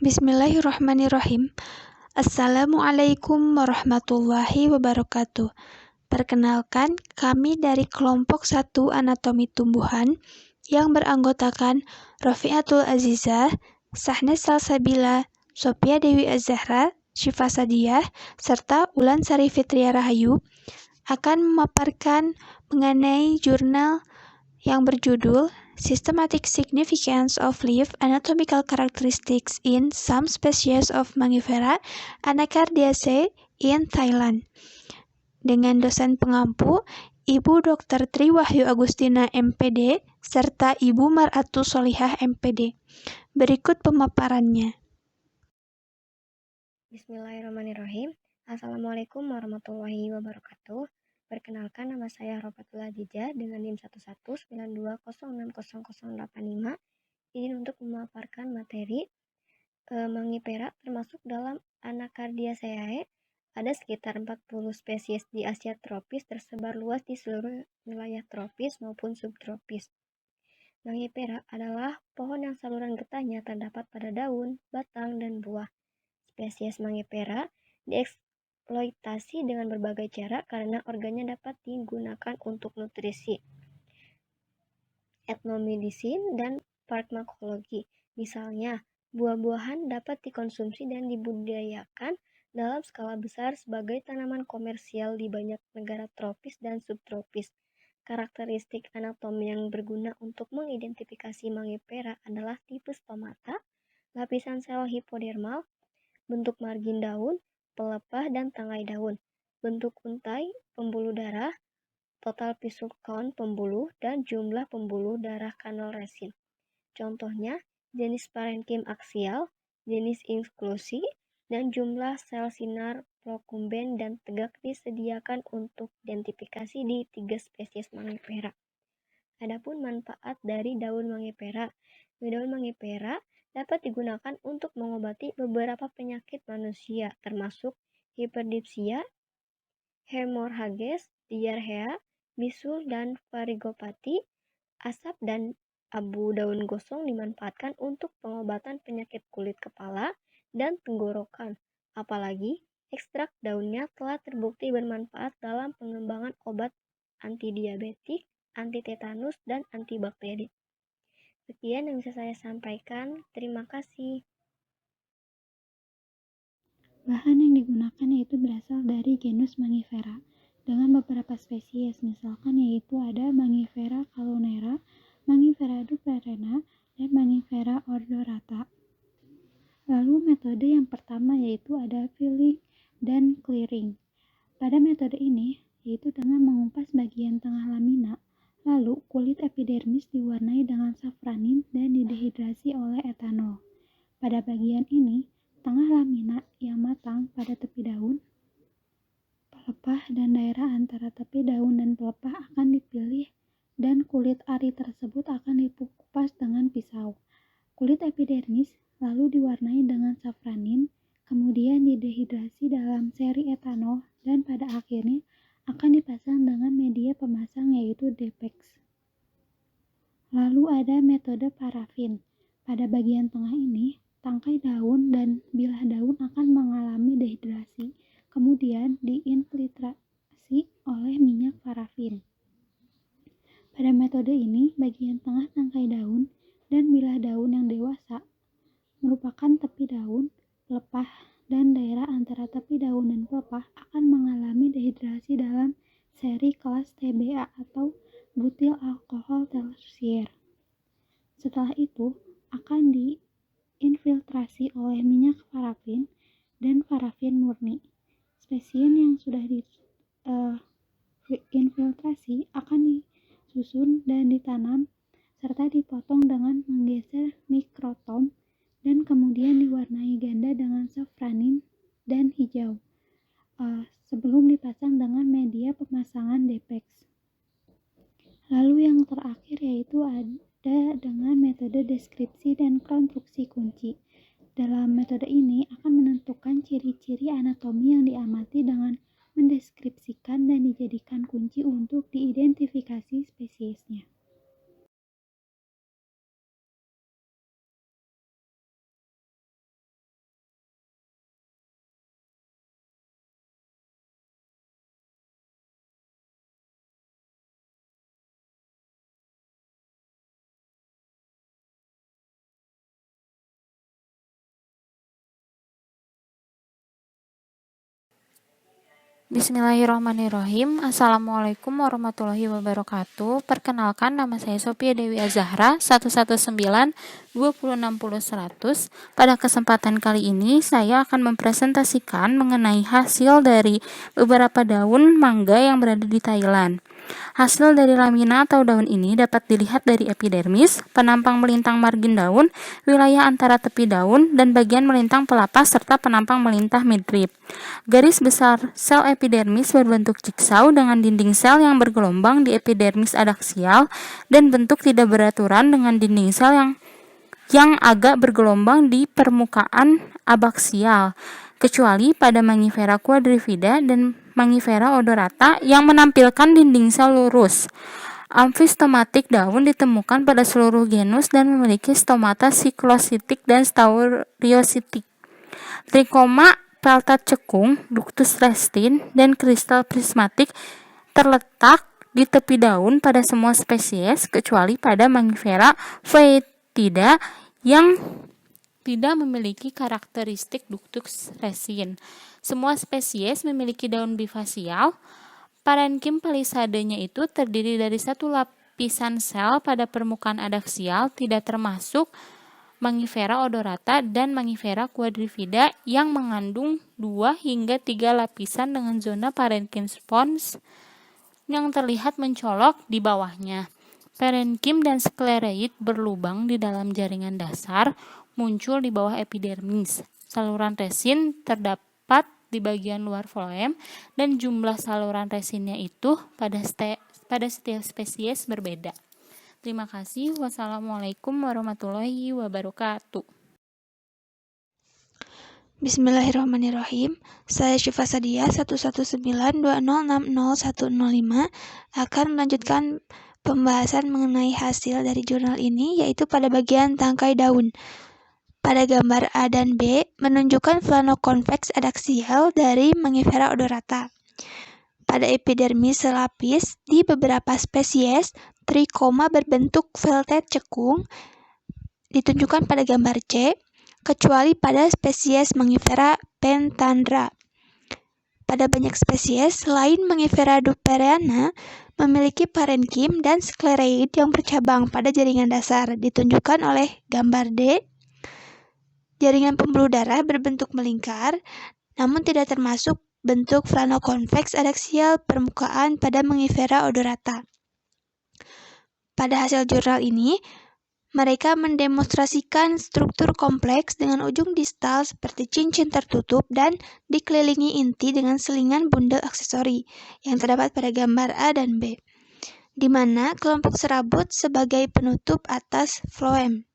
Bismillahirrahmanirrahim. Assalamualaikum warahmatullahi wabarakatuh. Perkenalkan, kami dari kelompok 1 Anatomi Tumbuhan yang beranggotakan Rofiatul Azizah, Sahnas Salsabila, Sophia Dewi Az-Zahra, Syifa Sadiah, serta Ulan Sari Fitria Rahayu akan memaparkan mengenai jurnal yang berjudul Systematic Significance of Leaf Anatomical Characteristics in Some Species of Mangifera Anacardiaceae in Thailand, dengan dosen pengampu Ibu Dr. Tri Wahyu Agustina MPD serta Ibu Mar'atu Solihah MPD. Berikut pemaparannya. Bismillahirrahmanirrahim. Assalamualaikum warahmatullahi wabarakatuh. Perkenalkan, nama saya Rofatul Azizah dengan NIM 1192060085. Izin untuk memaparkan materi Mangifera termasuk dalam Anacardiaceae. Ada sekitar 40 spesies di Asia tropis tersebar luas di seluruh wilayah tropis maupun subtropis. Mangifera adalah pohon yang saluran getahnya terdapat pada daun, batang, dan buah. Spesies Mangifera dieksploitasi dengan berbagai cara karena organnya dapat digunakan untuk nutrisi, etnomedicine, dan farmakologi. Misalnya, buah-buahan dapat dikonsumsi dan dibudidayakan dalam skala besar sebagai tanaman komersial di banyak negara tropis dan subtropis. Karakteristik anatomi yang berguna untuk mengidentifikasi Mangifera adalah tipe stomata, lapisan sel hipodermal, bentuk margin daun, pelepah dan tangkai daun, bentuk untai, pembuluh darah, total visual count pembuluh, dan jumlah pembuluh darah kanal resin. Contohnya, jenis parenkim aksial, jenis inklusi, dan jumlah sel sinar prokumben dan tegak disediakan untuk identifikasi di 3 spesies Mangifera. Adapun manfaat dari daun Mangifera. Daun Mangifera dapat digunakan untuk mengobati beberapa penyakit manusia, termasuk hiperdipsia, hemorhages, diarrea, bisul, dan varigopati. Asap dan abu daun gosong dimanfaatkan untuk pengobatan penyakit kulit kepala dan tenggorokan. Apalagi, ekstrak daunnya telah terbukti bermanfaat dalam pengembangan obat antidiabetik, antitetanus, dan antibakteri. Sekian yang bisa saya sampaikan. Terima kasih. Bahan yang digunakan yaitu berasal dari genus Mangifera dengan beberapa spesies, misalkan yaitu ada Mangifera calonera, Mangifera duprerena, dan Mangifera odorata. Lalu metode yang pertama yaitu ada filling dan clearing. Pada metode ini yaitu dengan mengupas bagian tengah lamina, lalu kulit epidermis diwarnai dengan safranin dan didehidrasi oleh etanol. Pada bagian ini, tengah lamina yang matang pada tepi daun, pelepah, dan daerah antara tepi daun dan pelepah akan dipilih dan kulit ari tersebut akan dikupas dengan pisau. Kulit epidermis lalu diwarnai dengan safranin, kemudian didehidrasi dalam seri etanol, dan pada akhirnya akan dipasang dengan media pemasang yaitu Depex. Lalu ada metode parafin. Pada bagian tengah ini, tangkai daun dan bilah daun akan mengalami dehidrasi, kemudian diinfiltrasi oleh minyak parafin. Pada metode ini, bagian tengah tangkai daun dan bilah daun yang dewasa merupakan tepi daun, pelepah, dan daerah antara tepi daun dan pelepah akan mengalami dehidrasi dalam seri kelas TBA atau butil alkohol tersier. Setelah itu akan diinfiltrasi oleh minyak parafin dan parafin murni. Spesies yang sudah diinfiltrasi akan disusun dan ditanam serta dipotong dengan menggeser mikrotom dan kemudian diwarnai ganda dengan safranin dan hijau sebelum dipasang dengan media pemasangan Depex. Lalu yang terakhir yaitu ada dengan metode deskripsi dan konstruksi kunci. Dalam metode ini akan menentukan ciri-ciri anatomi yang diamati dengan mendeskripsikan dan dijadikan kunci untuk diidentifikasi spesiesnya. Bismillahirrahmanirrahim. Assalamualaikum warahmatullahi wabarakatuh. Perkenalkan, nama saya Sophia Dewi Azahra, 119-2060-100. Pada kesempatan kali ini, saya akan mempresentasikan mengenai hasil dari beberapa daun mangga yang berada di Thailand. Hasil dari lamina atau daun ini dapat dilihat dari epidermis, penampang melintang margin daun, wilayah antara tepi daun, dan bagian melintang pelapas serta penampang melintang midrib. Garis besar sel epidermis berbentuk jigsaw dengan dinding sel yang bergelombang di epidermis adaksial dan bentuk tidak beraturan dengan dinding sel yang agak bergelombang di permukaan abaksial, kecuali pada Mangifera quadrivida dan Mangifera odorata yang menampilkan dinding sel lurus. Amfistomatik daun ditemukan pada seluruh genus dan memiliki stomata siklositik dan stauriositik. Trikoma peltat cekung, ductus restin, dan kristal prismatik terletak di tepi daun pada semua spesies kecuali pada Mangifera foetida yang tidak memiliki karakteristik ductus resin. Semua spesies memiliki daun bifasial. Parenkim palisadenya itu terdiri dari satu lapisan sel pada permukaan adaksial, tidak termasuk Mangifera odorata dan Mangifera quadrivida yang mengandung 2 hingga 3 lapisan dengan zona parenkim spons yang terlihat mencolok di bawahnya. Parenkim dan sklereid berlubang di dalam jaringan dasar, muncul di bawah epidermis. Saluran resin terdapat di bagian luar floem dan jumlah saluran resinnya itu pada setiap spesies berbeda. Terima kasih. Wassalamualaikum warahmatullahi wabarakatuh. Bismillahirrahmanirrahim. Saya Syifa Sadia 11920601005 akan melanjutkan pembahasan mengenai hasil dari jurnal ini, yaitu pada bagian tangkai daun. Pada gambar A dan B menunjukkan flanoconvex adaksial dari Mangifera odorata. Pada epidermis selapis di beberapa spesies, trikoma berbentuk velvet cekung ditunjukkan pada gambar C, kecuali pada spesies Mangifera pentandra. Pada banyak spesies lain Mangifera dupereana memiliki parenkim dan sklereid yang bercabang pada jaringan dasar, ditunjukkan oleh gambar D. Jaringan pembuluh darah berbentuk melingkar, namun tidak termasuk bentuk flanoconvex adaksial permukaan pada Mangifera odorata. Pada hasil jurnal ini, mereka mendemonstrasikan struktur kompleks dengan ujung distal seperti cincin tertutup dan dikelilingi inti dengan selingan bundel aksesori yang terdapat pada gambar A dan B, di mana kelompok serabut sebagai penutup atas floem.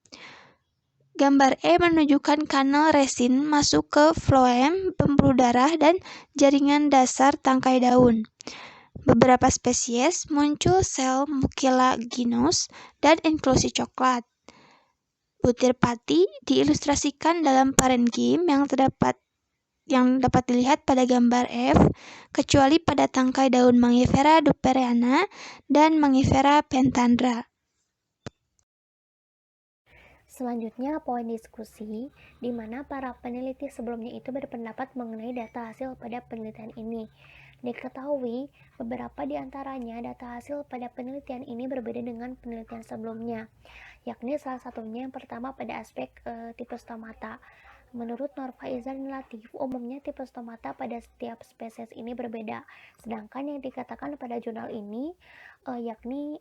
Gambar E menunjukkan kanal resin masuk ke floem, pembuluh darah, dan jaringan dasar tangkai daun. Beberapa spesies muncul sel mucilaginous dan inklusi coklat. Butir pati diilustrasikan dalam parenkim yang dapat dilihat pada gambar F, kecuali pada tangkai daun Mangifera dupereana dan Mangifera pentandra. Selanjutnya, poin diskusi, di mana para peneliti sebelumnya itu berpendapat mengenai data hasil pada penelitian ini. Diketahui, beberapa di antaranya data hasil pada penelitian ini berbeda dengan penelitian sebelumnya, yakni salah satunya yang pertama pada aspek tipe stomata. Menurut Norfa Izan Latif, umumnya tipe stomata pada setiap spesies ini berbeda, sedangkan yang dikatakan pada jurnal ini yakni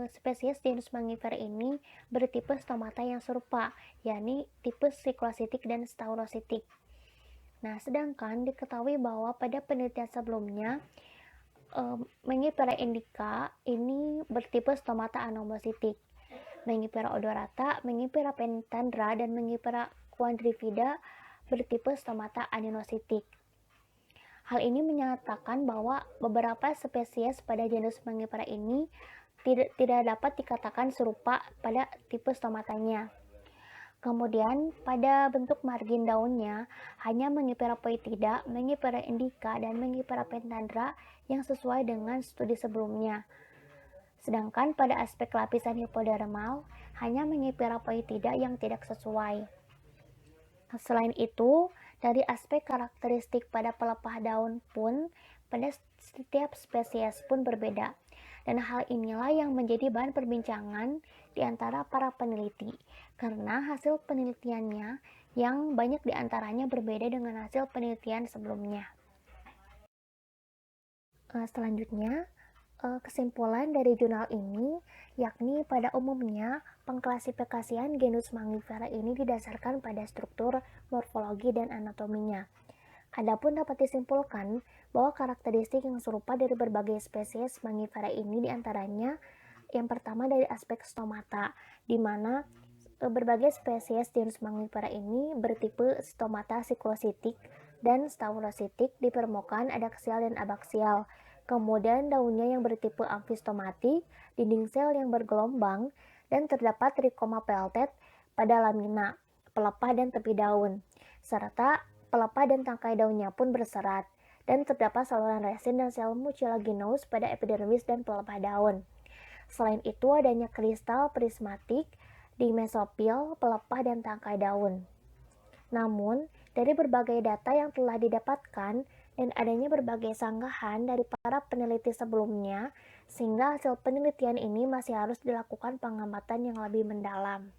spesies genus Mangifera ini bertipe stomata yang serupa, yakni tipe siklositik dan staurositik. Nah, sedangkan diketahui bahwa pada penelitian sebelumnya Mangifera indica ini bertipe stomata anomositik. Mangifera odorata, Mangifera pentandra, dan Mangifera quadrivida bertipe stomata adenositik. Hal ini menyatakan bahwa beberapa spesies pada genus Mangifera ini tidak dapat dikatakan serupa pada tipe stomatanya. Kemudian, pada bentuk margin daunnya, hanya Mangifera foetida, Mangifera indica, dan Mangifera pentandra yang sesuai dengan studi sebelumnya. Sedangkan pada aspek lapisan hipodermal, hanya Mangifera foetida yang tidak sesuai. Selain itu, dari aspek karakteristik pada pelepah daun pun, pada setiap spesies pun berbeda. Dan hal inilah yang menjadi bahan perbincangan di antara para peneliti, karena hasil penelitiannya yang banyak di antaranya berbeda dengan hasil penelitian sebelumnya. Selanjutnya, kesimpulan dari jurnal ini yakni pada umumnya pengklasifikasian genus Mangifera ini didasarkan pada struktur, morfologi, dan anatominya. Adapun dapat disimpulkan bahwa karakteristik yang serupa dari berbagai spesies Mangifera ini diantaranya yang pertama dari aspek stomata, di mana berbagai spesies genus Mangifera ini bertipe stomata siklositik dan staurositik, di permukaan ada aksial dan abaksial. Kemudian daunnya yang bertipe amfistomatik, dinding sel yang bergelombang, dan terdapat trikoma peltet pada lamina, pelepah dan tepi daun, serta pelepah dan tangkai daunnya pun berserat, dan terdapat saluran resin dan sel mucilaginous pada epidermis dan pelepah daun. Selain itu adanya kristal prismatik di mesofil, pelepah, dan tangkai daun. Namun, dari berbagai data yang telah didapatkan dan adanya berbagai sanggahan dari para peneliti sebelumnya, sehingga hasil penelitian ini masih harus dilakukan pengamatan yang lebih mendalam.